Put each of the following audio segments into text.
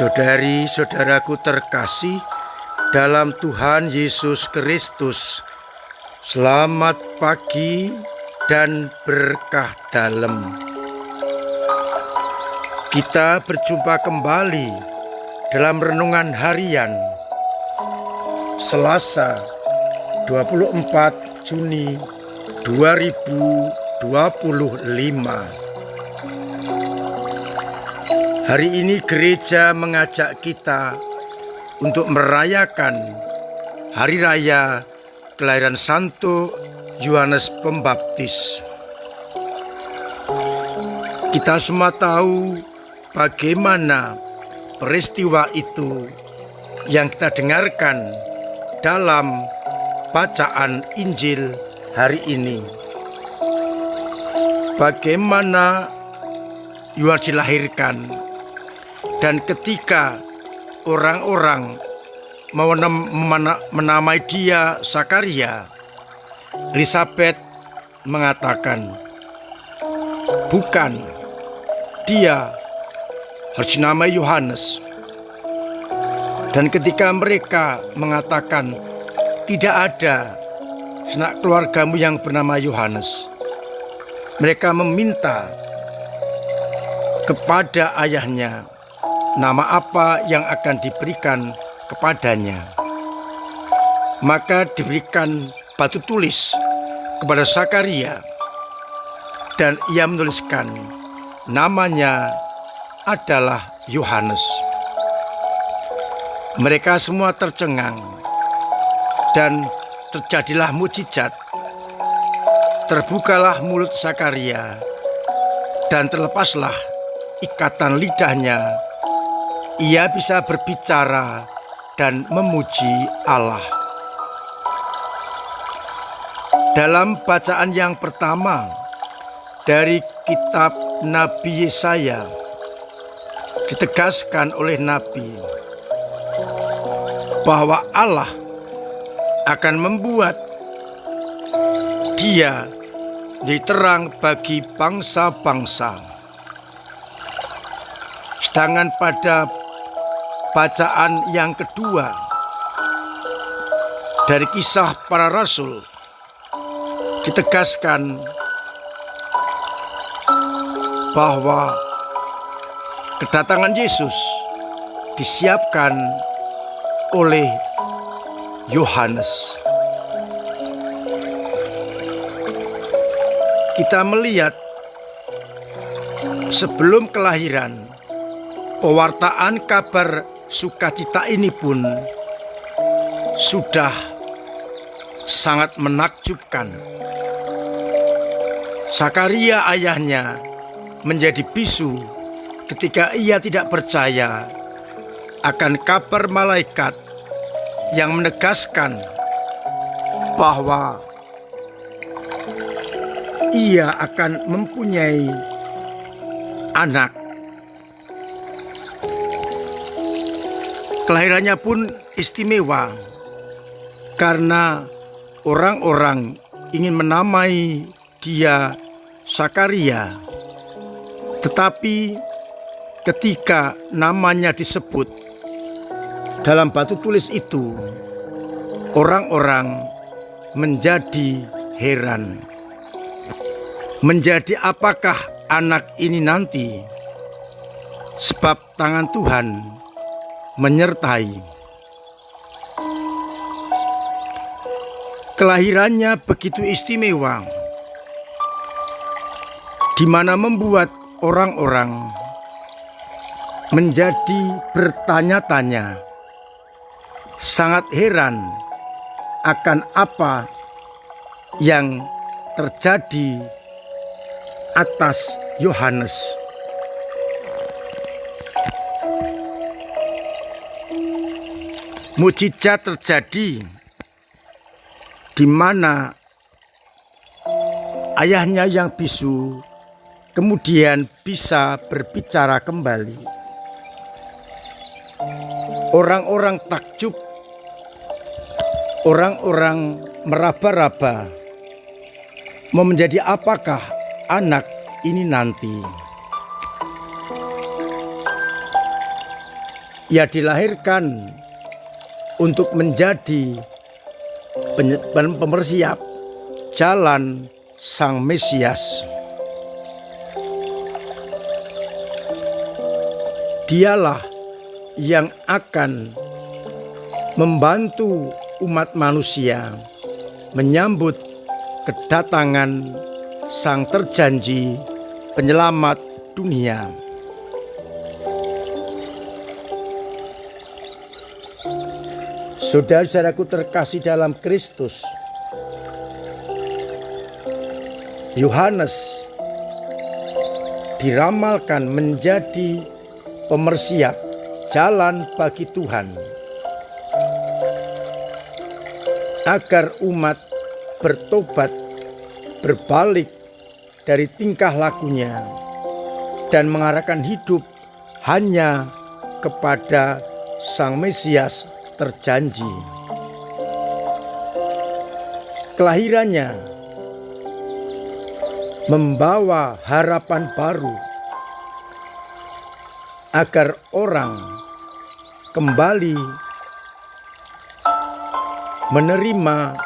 Saudari-saudaraku terkasih dalam Tuhan Yesus Kristus, selamat pagi dan berkah dalam. Kita berjumpa kembali dalam renungan harian Selasa 24 Juni 2025. Hari ini gereja mengajak kita untuk merayakan hari raya kelahiran Santo Yohanes Pembaptis. Kita semua tahu bagaimana peristiwa itu yang kita dengarkan dalam bacaan Injil hari ini. Bagaimana Yohanes dilahirkan, dan ketika orang-orang menamai dia Zakaria, Elisabet mengatakan, bukan, dia harus dinamai Yohanes. Dan ketika mereka mengatakan, tidak ada sanak keluargamu yang bernama Yohanes, mereka meminta kepada ayahnya nama apa yang akan diberikan kepadanya. Maka diberikan batu tulis kepada Zakaria, dan ia menuliskan namanya adalah Yohanes. Mereka semua tercengang, dan terjadilah mukjizat. Terbukalah mulut Zakaria, dan terlepaslah ikatan lidahnya. Ia bisa berbicara dan memuji Allah. Dalam bacaan yang pertama dari kitab Nabi Yesaya, ditegaskan oleh Nabi bahwa Allah akan membuat Dia menjadi terang bagi bangsa-bangsa. Sedangkan pada bacaan yang kedua dari Kisah Para Rasul, ditegaskan bahwa kedatangan Yesus disiapkan oleh Yohanes. Kita melihat sebelum kelahiran, pewartaan kabar sukacita ini pun sudah sangat menakjubkan. Zakaria ayahnya menjadi bisu ketika ia tidak percaya akan kabar malaikat yang menegaskan bahwa ia akan mempunyai anak. Kelahirannya pun istimewa karena orang-orang ingin menamai dia Zakaria. Tetapi ketika namanya disebut dalam batu tulis itu, orang-orang menjadi heran. Menjadi apakah anak ini nanti? Sebab tangan Tuhan menyertai. Kelahirannya begitu istimewa, di mana membuat orang-orang menjadi bertanya-tanya, sangat heran akan apa yang terjadi atas Yohanes. Mukjizat terjadi di mana ayahnya yang bisu kemudian bisa berbicara kembali. Orang-orang takjub, orang-orang meraba-raba, mau menjadi apakah anak ini nanti. Ia dilahirkan untuk menjadi pemersiap jalan Sang Mesias. Dialah yang akan membantu umat manusia menyambut kedatangan Sang terjanji penyelamat dunia. Saudara-saudaraku terkasih dalam Kristus, Yohanes diramalkan menjadi pemersiap jalan bagi Tuhan agar umat bertobat, berbalik dari tingkah lakunya dan mengarahkan hidup hanya kepada Sang Mesias terjanji. Kelahirannya membawa harapan baru agar orang kembali menerima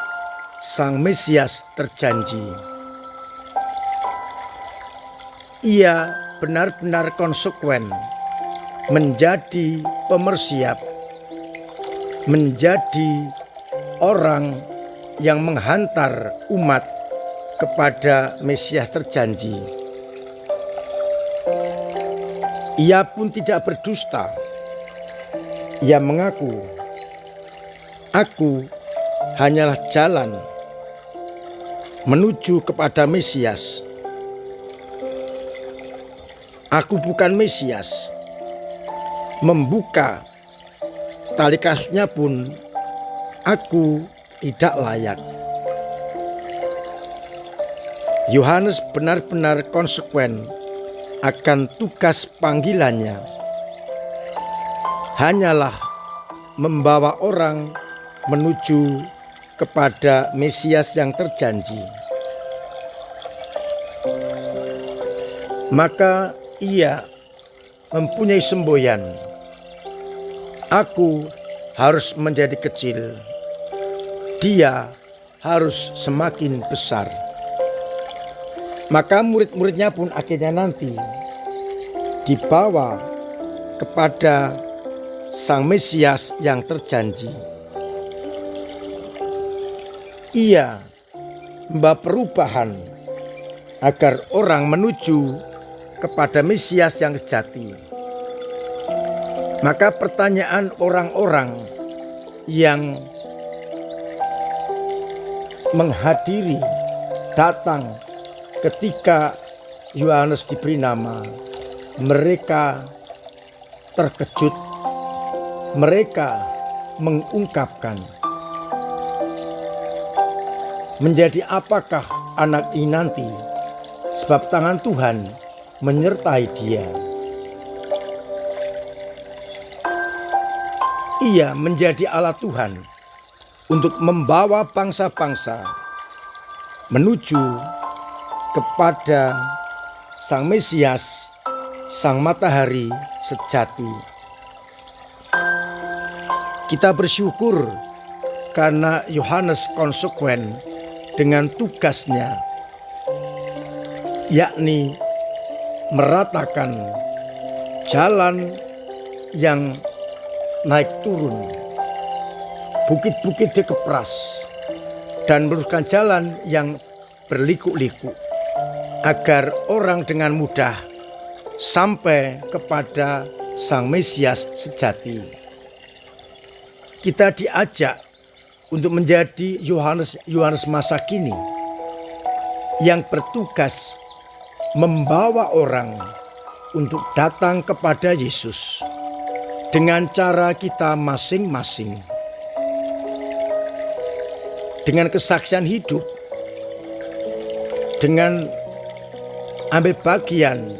Sang Mesias terjanji. Ia benar-benar konsekuen menjadi pemersiap, menjadi orang yang menghantar umat kepada Mesias terjanji. Ia pun tidak berdusta. Ia mengaku, "Aku hanyalah jalan menuju kepada Mesias. Aku bukan Mesias." Membuka tali kasusnya pun aku tidak layak. Yohanes benar-benar konsekuen akan tugas panggilannya. Hanyalah membawa orang menuju kepada Mesias yang terjanji. Maka ia mempunyai semboyan, "Aku harus menjadi kecil, dia harus semakin besar." Maka murid-muridnya pun akhirnya nanti dibawa kepada Sang Mesias yang terjanji. Ia membawa perubahan agar orang menuju kepada Mesias yang sejati. Maka pertanyaan orang-orang yang menghadiri, datang ketika Yohanes diberi nama, mereka terkejut, mereka mengungkapkan, "Menjadi apakah anak ini nanti? Sebab tangan Tuhan menyertai dia." Ia menjadi alat Tuhan untuk membawa bangsa-bangsa menuju kepada Sang Mesias, Sang Matahari sejati. Kita bersyukur karena Yohanes konsekuen dengan tugasnya, yakni meratakan jalan yang naik turun, bukit-bukit dikepras, dan meluruskan jalan yang berliku-liku, agar orang dengan mudah sampai kepada Sang Mesias sejati. Kita diajak untuk menjadi Yohanes masa kini yang bertugas membawa orang untuk datang kepada Yesus dengan cara kita masing-masing, dengan kesaksian hidup, dengan ambil bagian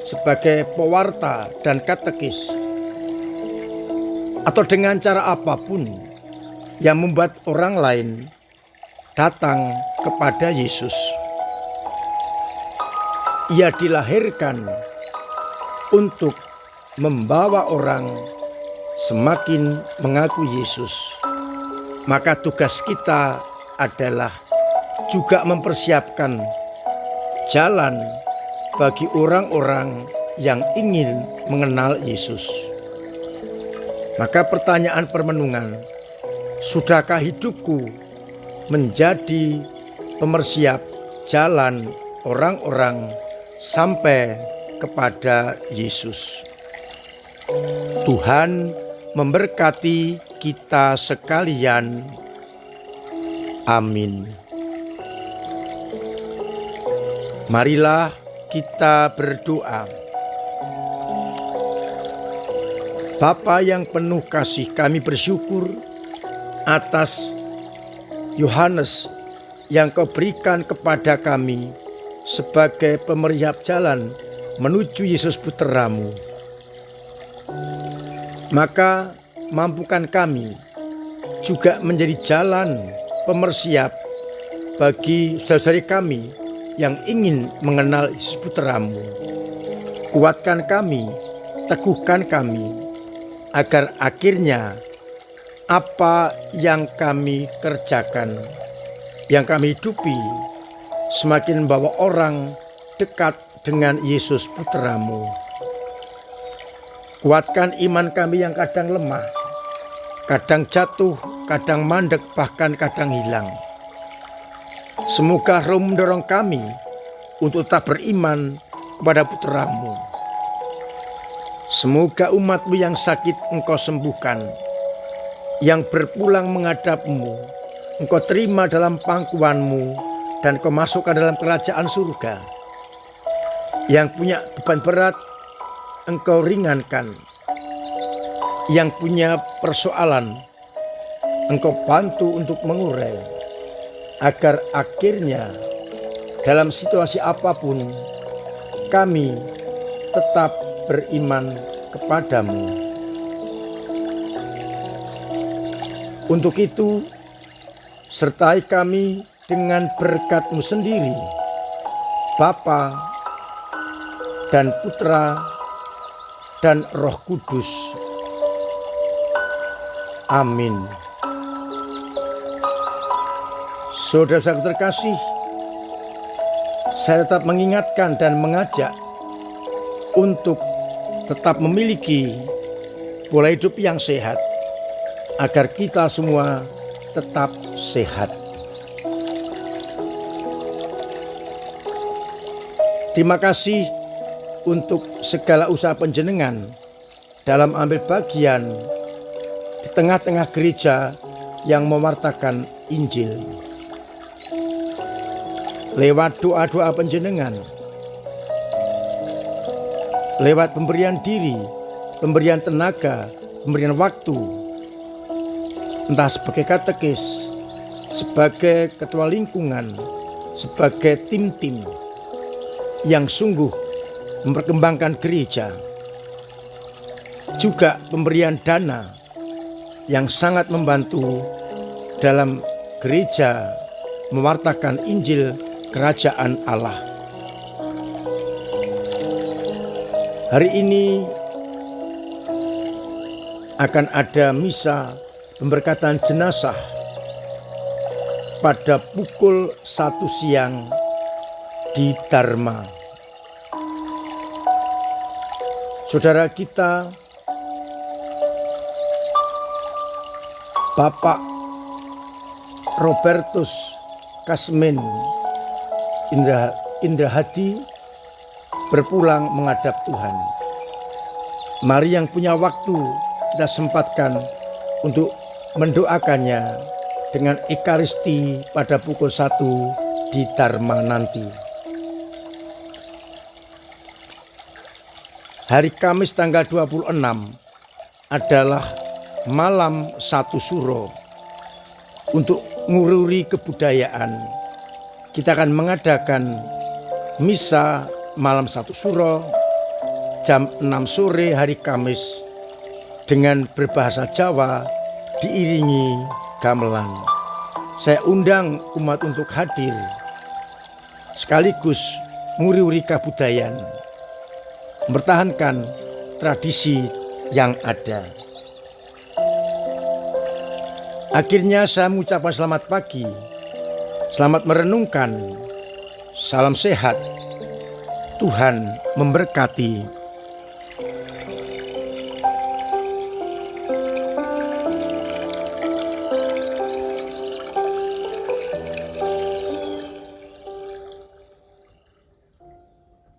sebagai pewarta dan katekis, atau dengan cara apapun yang membuat orang lain datang kepada Yesus. Ia dilahirkan untuk membawa orang semakin mengaku Yesus, maka tugas kita adalah juga mempersiapkan jalan bagi orang-orang yang ingin mengenal Yesus. Maka pertanyaan permenungan, sudahkah hidupku menjadi pemersiap jalan orang-orang sampai kepada Yesus? Tuhan memberkati kita sekalian. Amin. Marilah kita berdoa. Bapa yang penuh kasih, kami bersyukur atas Yohanes yang Kau berikan kepada kami sebagai pemersiap jalan menuju Yesus Putra-Mu. Maka mampukan kami juga menjadi jalan pemersiap bagi saudara kami yang ingin mengenal Yesus Putra-Mu. Kuatkan kami, teguhkan kami, agar akhirnya apa yang kami kerjakan, yang kami hidupi, semakin membawa orang dekat dengan Yesus Putra-Mu. Kuatkan iman kami yang kadang lemah, kadang jatuh, kadang mandek, bahkan kadang hilang. Semoga Roh mendorong kami untuk tetap beriman kepada Putra-Mu. Semoga umat-Mu yang sakit Engkau sembuhkan, yang berpulang menghadap-Mu, Engkau terima dalam pangkuan-Mu, dan Engkau masukkan dalam kerajaan surga. Yang punya beban berat, Engkau ringankan. Yang punya persoalan, Engkau bantu untuk mengurai, agar akhirnya dalam situasi apapun kami tetap beriman kepadamu. Untuk itu, sertai kami dengan berkat-Mu sendiri, Bapa dan Putra dan Roh Kudus. Amin. Saudara-saudara terkasih, saya tetap mengingatkan dan mengajak untuk tetap memiliki pola hidup yang sehat, agar kita semua tetap sehat. Terima kasih untuk segala usaha panjenengan dalam ambil bagian di tengah-tengah gereja yang mewartakan Injil. Lewat doa-doa panjenengan, lewat pemberian diri, pemberian tenaga, pemberian waktu, entah sebagai katekis, sebagai ketua lingkungan, sebagai tim-tim yang sungguh memperkembangkan gereja, juga pemberian dana yang sangat membantu dalam gereja mewartakan Injil Kerajaan Allah. Hari ini akan ada misa pemberkatan jenazah pada pukul 1 siang di Dharma. Saudara kita, Bapak Robertus Kasmin Indrahadi berpulang menghadap Tuhan. Mari yang punya waktu kita sempatkan untuk mendoakannya dengan Ekaristi pada pukul 1 di Dharma nanti. Hari Kamis tanggal 26 adalah malam 1 Suro. Untuk ngururi kebudayaan, kita akan mengadakan misa malam 1 Suro jam 6 sore hari Kamis dengan berbahasa Jawa diiringi gamelan. Saya undang umat untuk hadir sekaligus nguri-uri kebudayaan, mempertahankan tradisi yang ada. Akhirnya saya mengucapkan selamat pagi, selamat merenungkan, salam sehat, Tuhan memberkati.